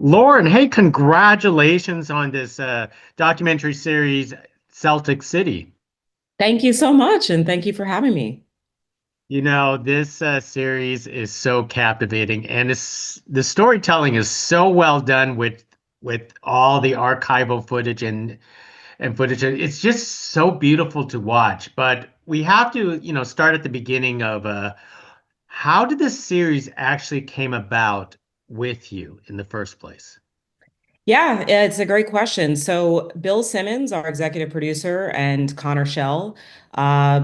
Lauren, hey, congratulations on this documentary series, Celtics City. Thank you so much, and thank you for having me. This series is so captivating, and the storytelling is so well done with all the archival footage and footage. It's just so beautiful to watch. But we have to, start at the beginning of how did this series actually came about with you in the first place? Yeah, it's a great question. So, Bill Simmons, our executive producer, and Connor Schell, uh,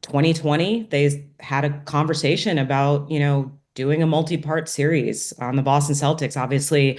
2020, they had a conversation about, doing a multi-part series on the Boston Celtics. Obviously,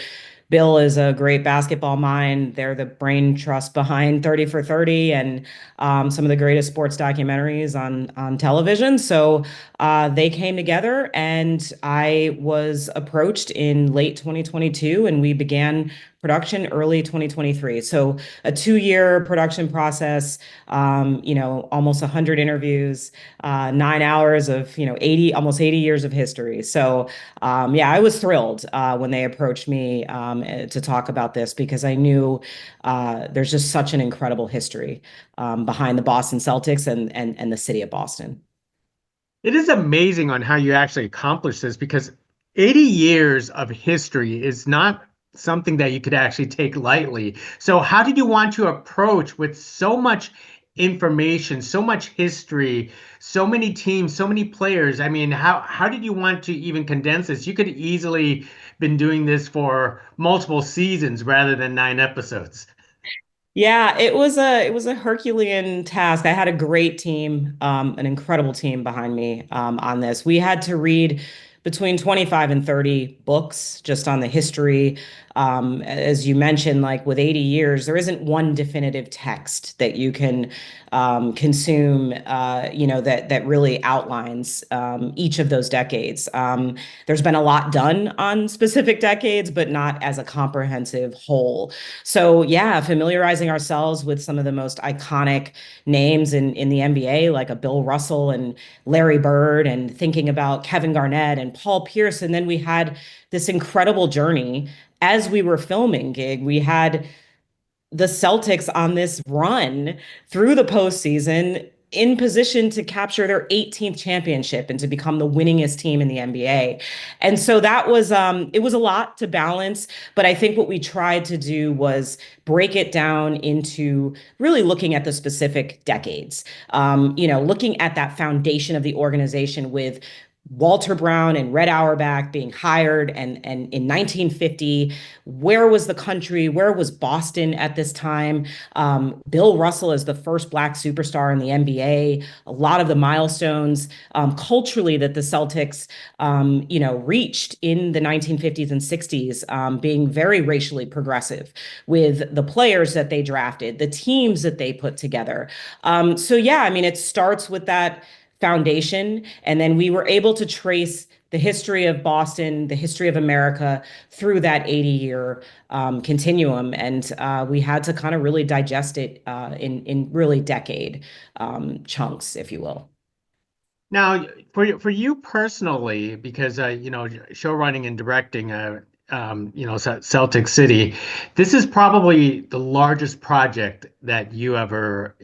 Bill is a great basketball mind. They're the brain trust behind 30 for 30 and some of the greatest sports documentaries on television. So they came together, and I was approached in late 2022, and we began production early 2023. So a 2 year production process, almost 100 interviews, 9 hours of, 80, almost 80 years of history. So yeah, I was thrilled when they approached me to talk about this because I knew there's just such an incredible history behind the Boston Celtics and the city of Boston. It is amazing on how you actually accomplish this because 80 years of history is not something that you could actually take lightly. So, how did you want to approach with so much information, so much history, so many teams, so many players? I mean, how did you want to even condense this? You could easily been doing this for multiple seasons rather than 9 episodes. Yeah, it was a Herculean task. I had a great team, an incredible team behind me on this. We had to read between 25 and 30 books just on the history. As you mentioned, like with 80 years, there isn't one definitive text that you can consume, that really outlines each of those decades. There's been a lot done on specific decades, but not as a comprehensive whole. So yeah, familiarizing ourselves with some of the most iconic names in the NBA, like a Bill Russell and Larry Bird, and thinking about Kevin Garnett and Paul Pierce. And then we had this incredible journey as we were filming Gig. We had the Celtics on this run through the postseason in position to capture their 18th championship and to become the winningest team in the NBA. And so that was it was a lot to balance, but I think what we tried to do was break it down into really looking at the specific decades. Looking at that foundation of the organization with Walter Brown and Red Auerbach being hired, and in 1950, where was the country? Where was Boston at this time? Bill Russell is the first Black superstar in the NBA. A lot of the milestones culturally that the Celtics, reached in the 1950s and 60s, being very racially progressive with the players that they drafted, the teams that they put together. So yeah, I mean, it starts with that foundation. And then we were able to trace the history of Boston, the history of America through that 80-year continuum. And we had to kind of really digest it in really decade chunks, if you will. Now, for you personally, because show running and directing, Celtic City, this is probably the largest project that you ever,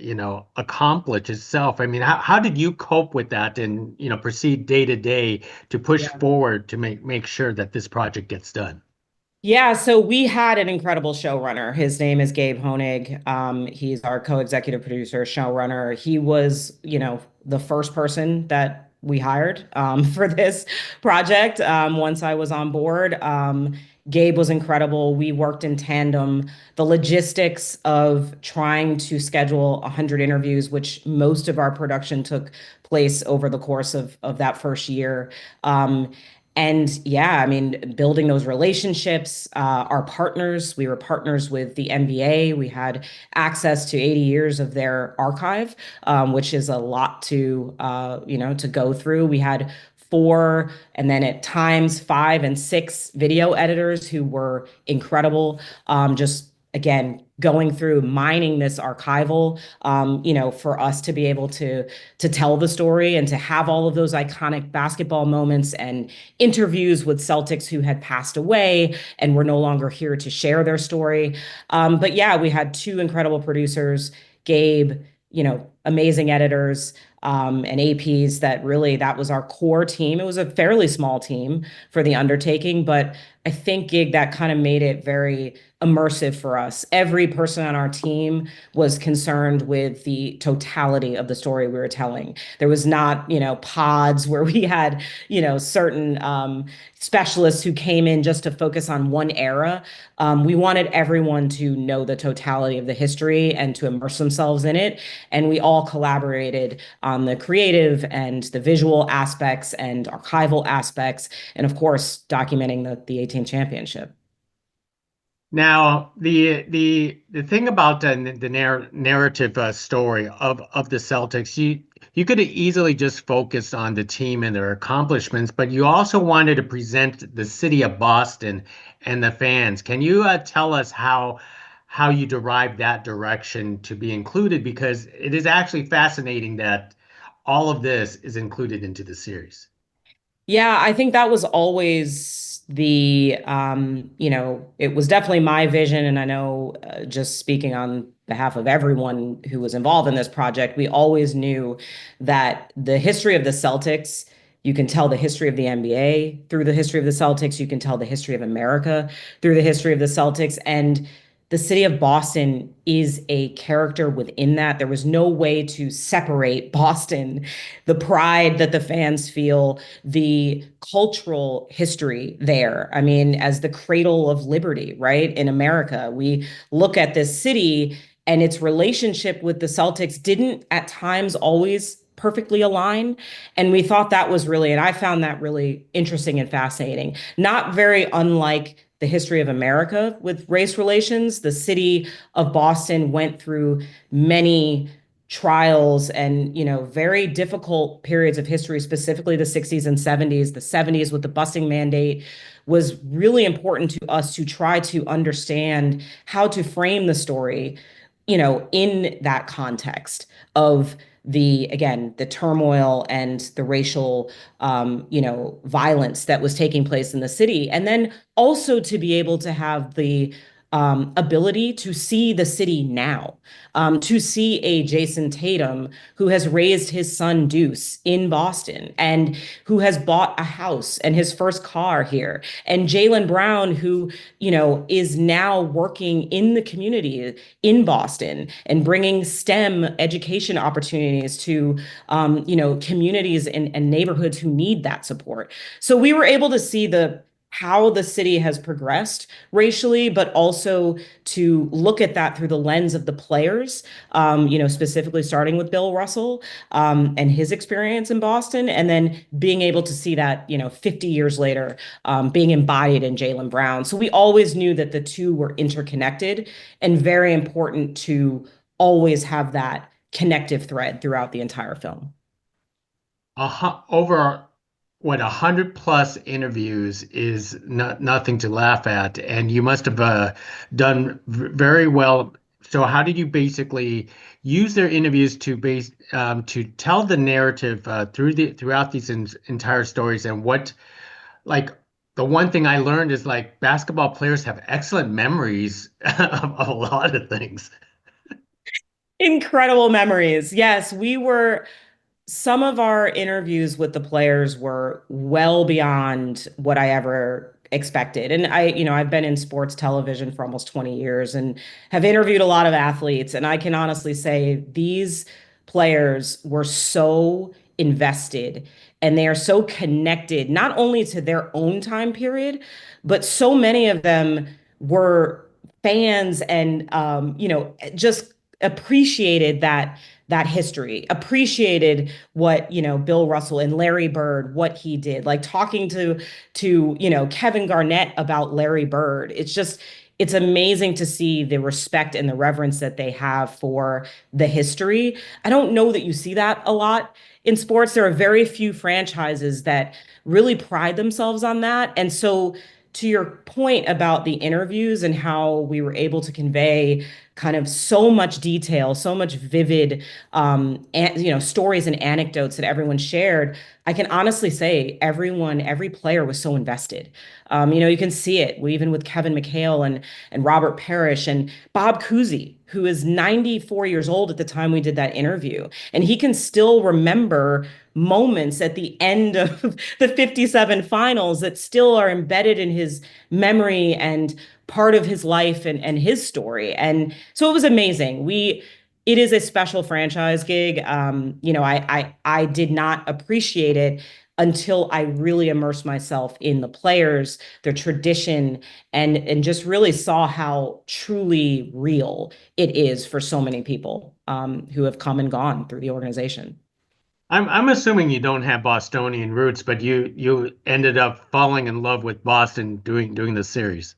accomplished itself. I mean, how did you cope with that and proceed day to day to push forward to make sure that this project gets done? Yeah, so we had an incredible showrunner. His name is Gabe Honig. He's our co-executive producer, showrunner. He was, the first person that we hired for this project once I was on board. Gabe was incredible. We worked in tandem. The logistics of trying to schedule 100 interviews, which most of our production took place over the course of that first year. And yeah, I mean, building those relationships, our partners, we were partners with the NBA. We had access to 80 years of their archive, which is a lot to go through. We had four and then at times five and six video editors who were incredible, just again, going through mining this archival, for us to be able to tell the story and to have all of those iconic basketball moments and interviews with Celtics who had passed away and were no longer here to share their story. But yeah, we had two incredible producers, Gabe, amazing editors, and APs that was our core team. It was a fairly small team for the undertaking, but I think gig that kind of made it very immersive for us. Every person on our team was concerned with the totality of the story we were telling. There was not, pods where we had, certain specialists who came in just to focus on one era. We wanted everyone to know the totality of the history and to immerse themselves in it. And we all collaborated on the creative and the visual aspects and archival aspects, and of course, documenting the 18th championship. Now, the thing about the narrative story of the Celtics, you could have easily just focused on the team and their accomplishments, but you also wanted to present the city of Boston and the fans. Can you tell us how you derived that direction to be included? Because it is actually fascinating that all of this is included into the series. Yeah, I think that was always it was definitely my vision. And I know, just speaking on behalf of everyone who was involved in this project, we always knew that the history of the Celtics, you can tell the history of the NBA through the history of the Celtics, you can tell the history of America through the history of the Celtics. And the city of Boston is a character within that. There was no way to separate Boston, the pride that the fans feel, the cultural history there. I mean, as the cradle of liberty, right? In America, we look at this city and its relationship with the Celtics didn't at times always perfectly align. And we thought that was really, and I found that really interesting and fascinating. Not very unlike the history of America with race relations. The city of Boston went through many trials and very difficult periods of history, specifically the 60s and 70s. The 70s with the busing mandate was really important to us to try to understand how to frame the story, in that context of the turmoil and the racial violence that was taking place in the city. And then also to be able to have the ability to see the city now, to see a Jayson Tatum who has raised his son Deuce in Boston and who has bought a house and his first car here, and Jaylen Brown, who, is now working in the community in Boston and bringing STEM education opportunities to, communities and neighborhoods who need that support. So we were able to see how the city has progressed racially, but also to look at that through the lens of the players, specifically starting with Bill Russell, and his experience in Boston, and then being able to see that, 50 years later, being embodied in Jaylen Brown. So we always knew that the two were interconnected and very important to always have that connective thread throughout the entire film. Over what 100 plus interviews is nothing to laugh at, and you must have done very well. So, how did you basically use their interviews to tell the narrative throughout these entire stories? And what, like, the one thing I learned is like basketball players have excellent memories of a lot of things. Incredible memories. Yes, some of our interviews with the players were well beyond what I ever expected. And I've been in sports television for almost 20 years and have interviewed a lot of athletes. And I can honestly say these players were so invested and they are so connected, not only to their own time period, but so many of them were fans and, just appreciated that history, appreciated what, Bill Russell and Larry Bird, what he did, like talking to, Kevin Garnett about Larry Bird. It's amazing to see the respect and the reverence that they have for the history. I don't know that you see that a lot in sports. There are very few franchises that really pride themselves on that. And so to your point about the interviews and how we were able to convey kind of so much detail, so much vivid, stories and anecdotes that everyone shared, I can honestly say everyone, every player was so invested. You can see it even with Kevin McHale and Robert Parrish and Bob Cousy, who is 94 years old at the time we did that interview, and he can still remember moments at the end of the 57 finals that still are embedded in his memory and part of his life and his story. And so it was amazing. It is a special franchise gig. I did not appreciate it until I really immersed myself in the players, their tradition, and just really saw how truly real it is for so many people who have come and gone through the organization. I'm assuming you don't have Bostonian roots, but you ended up falling in love with Boston doing the series.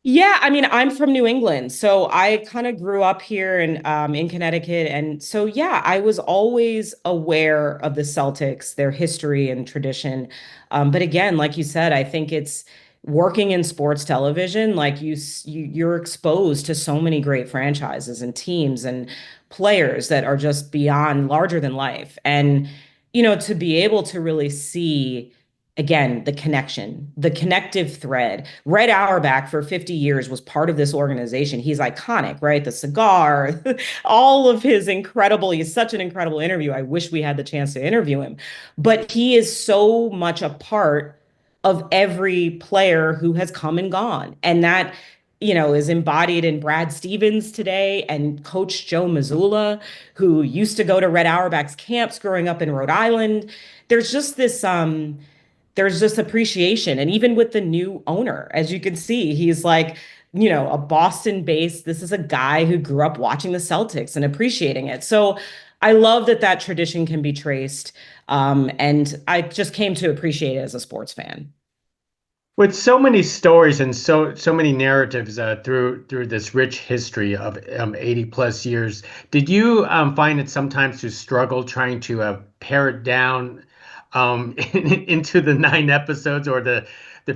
Yeah, I mean, I'm from New England, so I kind of grew up here in Connecticut, and so yeah, I was always aware of the Celtics, their history and tradition. But again, like you said, I think it's working in sports television, like you're exposed to so many great franchises and teams and players that are just beyond larger than life, and to be able to really see again, the connection, the connective thread. Red Auerbach for 50 years was part of this organization. He's iconic, right? The cigar, all of his incredible, he's such an incredible interview. I wish we had the chance to interview him. But he is so much a part of every player who has come and gone. And that, is embodied in Brad Stevens today and Coach Joe Mazzulla, who used to go to Red Auerbach's camps growing up in Rhode Island. There's just this appreciation. And even with the new owner, as you can see, he's like, a Boston based, this is a guy who grew up watching the Celtics and appreciating it. So I love that that tradition can be traced. And I just came to appreciate it as a sports fan. With so many stories and so many narratives through this rich history of 80 plus years, did you find it sometimes to struggle trying to pare it down into the 9 episodes or the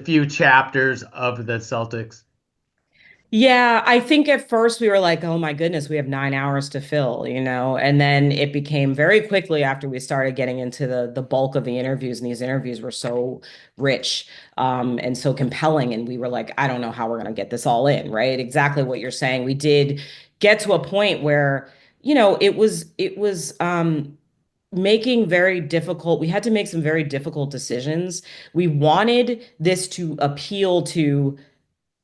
few chapters of the Celtics? Yeah, I think at first we were like, oh my goodness, we have 9 hours to fill, and then it became very quickly after we started getting into the bulk of the interviews, and these interviews were so rich and so compelling. And we were like, I don't know how we're gonna get this all in, right? Exactly what you're saying. We did get to a point where, it was making very difficult, we had to make some very difficult decisions. We wanted this to appeal to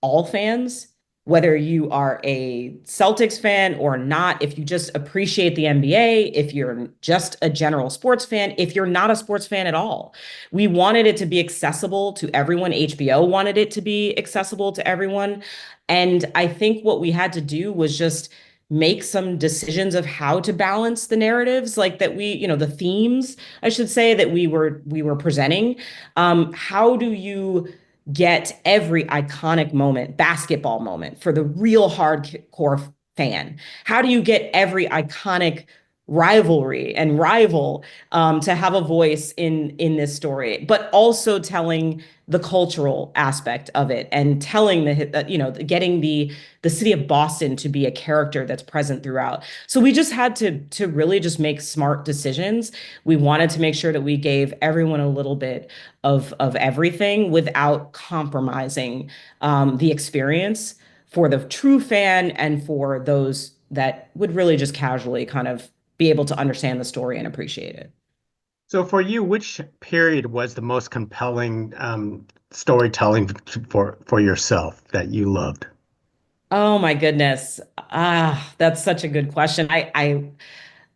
all fans, whether you are a Celtics fan or not, if you just appreciate the NBA, if you're just a general sports fan, if you're not a sports fan at all. We wanted it to be accessible to everyone. HBO wanted it to be accessible to everyone. And I think what we had to do was just make some decisions of how to balance the narratives like that the themes, I should say, that we were presenting. How do you get every iconic moment, basketball moment for the real hardcore fan? How do you get every iconic rivalry and rival to have a voice in this story, but also telling the cultural aspect of it and telling getting the city of Boston to be a character that's present throughout. So we just had to really just make smart decisions. We wanted to make sure that we gave everyone a little bit of everything without compromising the experience for the true fan and for those that would really just casually kind of be able to understand the story and appreciate it. So for you, which period was the most compelling storytelling for yourself that you loved? Oh my goodness. That's such a good question. I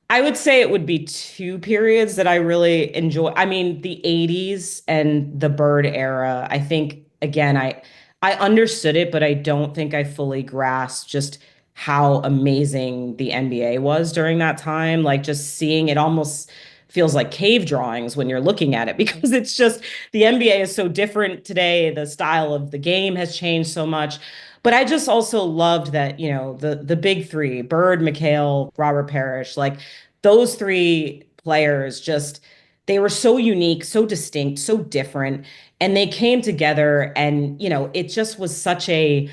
would say it would be two periods that I really enjoy. I mean, the 80s and the Bird era. I think again, I understood it, but I don't think I fully grasped just how amazing the NBA was during that time. Like just seeing it almost feels like cave drawings when you're looking at it because it's just the NBA is so different today. The style of the game has changed so much. But I just also loved that, the big three, Bird, McHale, Robert Parrish, like those three players just they were so unique, so distinct, so different, and they came together, and it just was such a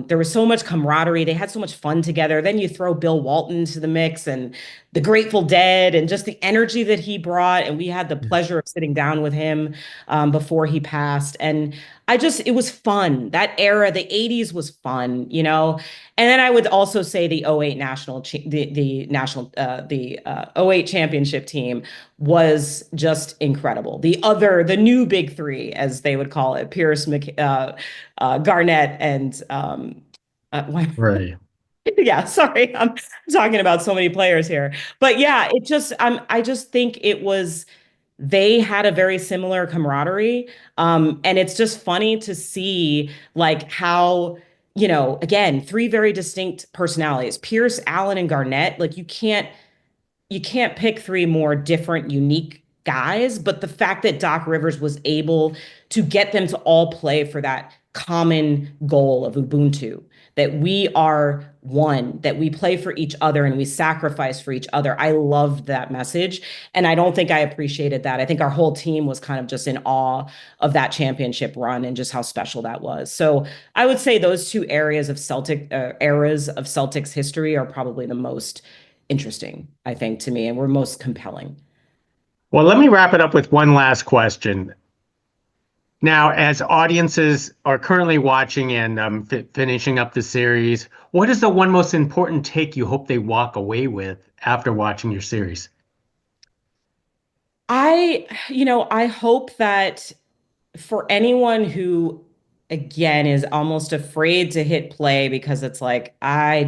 there was so much camaraderie. They had so much fun together. Then you throw Bill Walton into the mix and the Grateful Dead and just the energy that he brought. And we had the pleasure of sitting down with him before he passed. And it was fun. That era, the 80s was fun. And then I would also say the '08 '08 championship team was just incredible. The new big three, as they would call it, Pierce, Garnett, and Right. yeah, sorry, I'm talking about so many players here, but yeah, I just think they had a very similar camaraderie, and it's just funny to see like how. Again, three very distinct personalities, Pierce, Allen, and Garnett. Like you can't pick three more different, unique guys, but the fact that Doc Rivers was able to get them to all play for that common goal of Ubuntu, that we are one, that we play for each other and we sacrifice for each other. I loved that message. And I don't think I appreciated that. I think our whole team was kind of just in awe of that championship run and just how special that was. So I would say those two areas of eras of Celtics history are probably the most interesting, I think, to me, and were most compelling. Well, let me wrap it up with one last question. Now, as audiences are currently watching and finishing up the series, what is the one most important take you hope they walk away with after watching your series? I hope that for anyone who, again, is almost afraid to hit play because it's like, yeah,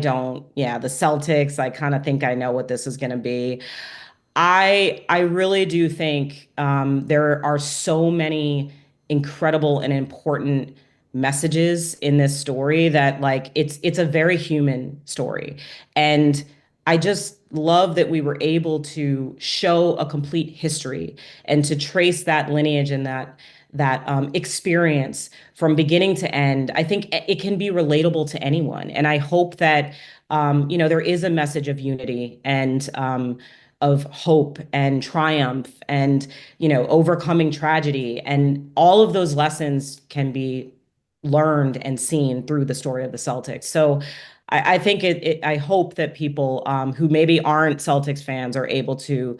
the Celtics, I kind of think I know what this is going to be. I really do think there are so many incredible and important messages in this story that like it's a very human story. And I just love that we were able to show a complete history and to trace that lineage and that experience from beginning to end. I think it can be relatable to anyone. And I hope that there is a message of unity and of hope and triumph and overcoming tragedy, and all of those lessons can be learned and seen through the story of the Celtics. So I think I hope that people who maybe aren't Celtics fans are able to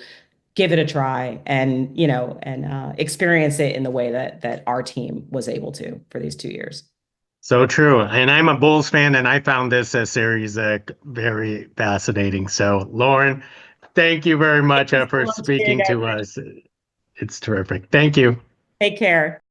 give it a try and experience it in the way that our team was able to for these 2 years. So true. And I'm a Bulls fan, and I found this series very fascinating. So, Lauren, thank you very much Thank you so for much, speaking Diego. to us. It's terrific. Thank you. Take care.